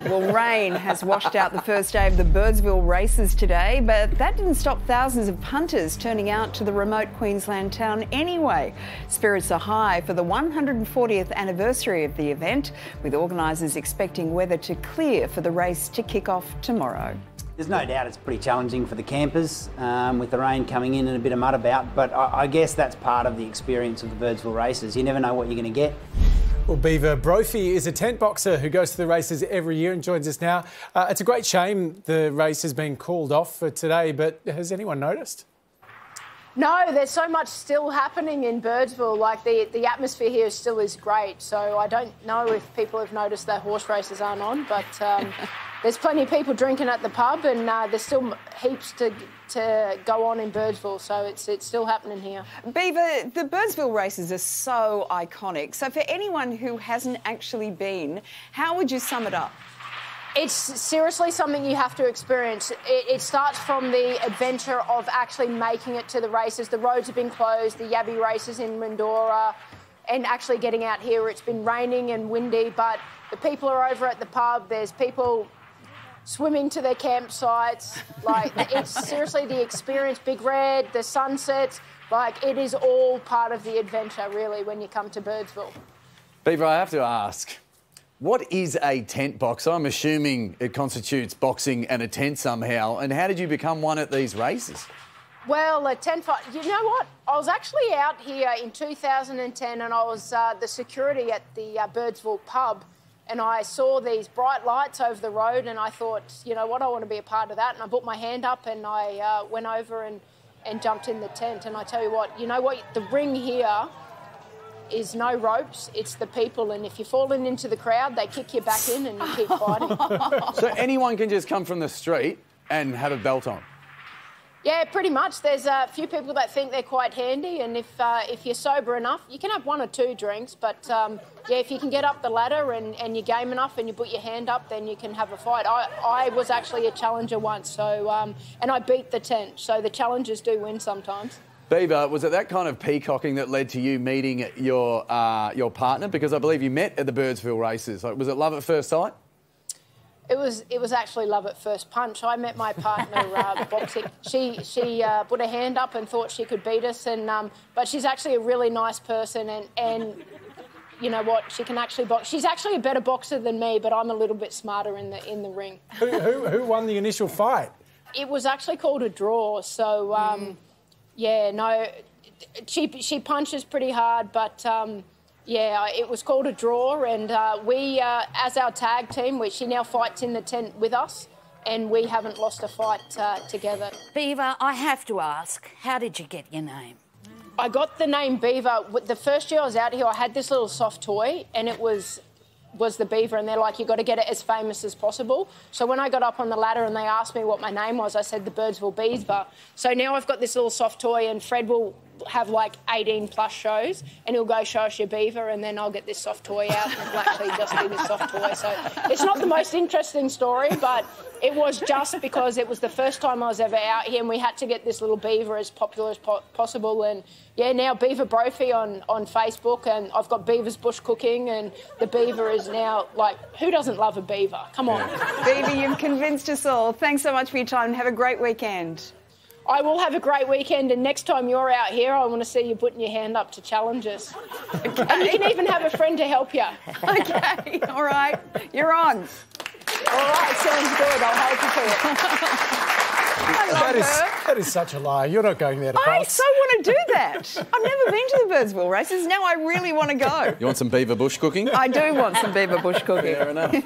Well, rain has washed out the first day of the Birdsville races today, but that didn't stop thousands of punters turning out to the remote Queensland town anyway. Spirits are high for the 140th anniversary of the event, with organisers expecting weather to clear for the race to kick off tomorrow. There's no doubt it's pretty challenging for the campers with the rain coming in and a bit of mud about, but I guess that's part of the experience of the Birdsville races. You never know what you're going to get. Well, Beaver Brophy is a tent boxer who goes to the races every year and joins us now. It's a great shame the race has been called off for today, but has anyone noticed? No, there's so much still happening in Birdsville. Like, the atmosphere here still is great, so I don't know if people have noticed that horse races aren't on, but there's plenty of people drinking at the pub, and there's still heaps to go on in Birdsville, so it's still happening here. Beaver, the Birdsville races are so iconic. So for anyone who hasn't actually been, how would you sum it up? It's seriously something you have to experience. It starts from the adventure of actually making it to the races. The roads have been closed, the Yabby races in Mildura, and actually getting out here. It's been raining and windy, but the people are over at the pub. There's people swimming to their campsites. Like, it's seriously the experience. Big Red, the sunsets, like, it is all part of the adventure, really, when you come to Birdsville. Beaver, I have to ask, what is a tent box? I'm assuming it constitutes boxing and a tent somehow. And how did you become one at these races? Well, a tent fight, you know what? I was actually out here in 2010 and I was the security at the Birdsville pub, and I saw these bright lights over the road and I thought, you know what, I want to be a part of that. And I put my hand up and I went over and jumped in the tent. And I tell you what, the ring here is no ropes, it's the people, and if you're falling into the crowd, they kick you back in and you keep fighting. So anyone can just come from the street and have a belt on? Yeah, pretty much. There's a few people that think they're quite handy, and if you're sober enough, you can have 1 or 2 drinks, but yeah, if you can get up the ladder and you're game enough and you put your hand up, then you can have a fight. I was actually a challenger once, so and I beat the tent, so the challengers do win sometimes. Beaver, was it that kind of peacocking that led to you meeting your partner? Because I believe you met at the Birdsville races. Like, was it love at first sight? It was actually love at first punch. I met my partner boxing. She put her hand up and thought she could beat us, and but she's actually a really nice person, and you know what? She can actually box. She's actually a better boxer than me, but I'm a little bit smarter in the ring. Who won the initial fight? It was actually called a draw. So yeah, no, she punches pretty hard, but. Yeah, it was called a draw, and we, as our tag team, she now fights in the tent with us, and we haven't lost a fight together. Beaver, I have to ask, how did you get your name? I got the name Beaver. The first year I was out here, I had this little soft toy, and it was the Beaver, and they're like, you've got to get it as famous as possible. So when I got up on the ladder and they asked me what my name was, I said the Birdsville Beaver. So now I've got this little soft toy, and Fred will have like 18 plus shows, and he'll go, show us your Beaver, and then I'll get this soft toy out and it'll actually just be this soft toy. So it's not the most interesting story, but it was just because it was the first time I was ever out here, and we had to get this little Beaver as popular as possible. And yeah, now Beaver Brophy on Facebook, and I've got Beaver's Bush Cooking, and the Beaver is now, like, who doesn't love a Beaver? Come on. Beaver, you've convinced us all. Thanks so much for your time and have a great weekend. I will have a great weekend, and next time you're out here, I want to see you putting your hand up to challengers. Okay. And you can even have a friend to help you. Okay, all right, you're on. All right, sounds good. I'll hold you to it. That is such a lie. You're not going there to box. I so want to do that. I've never been to the Birdsville races. Now I really want to go. You want some Beaver bush cooking? I do want some Beaver bush cooking. Fair enough.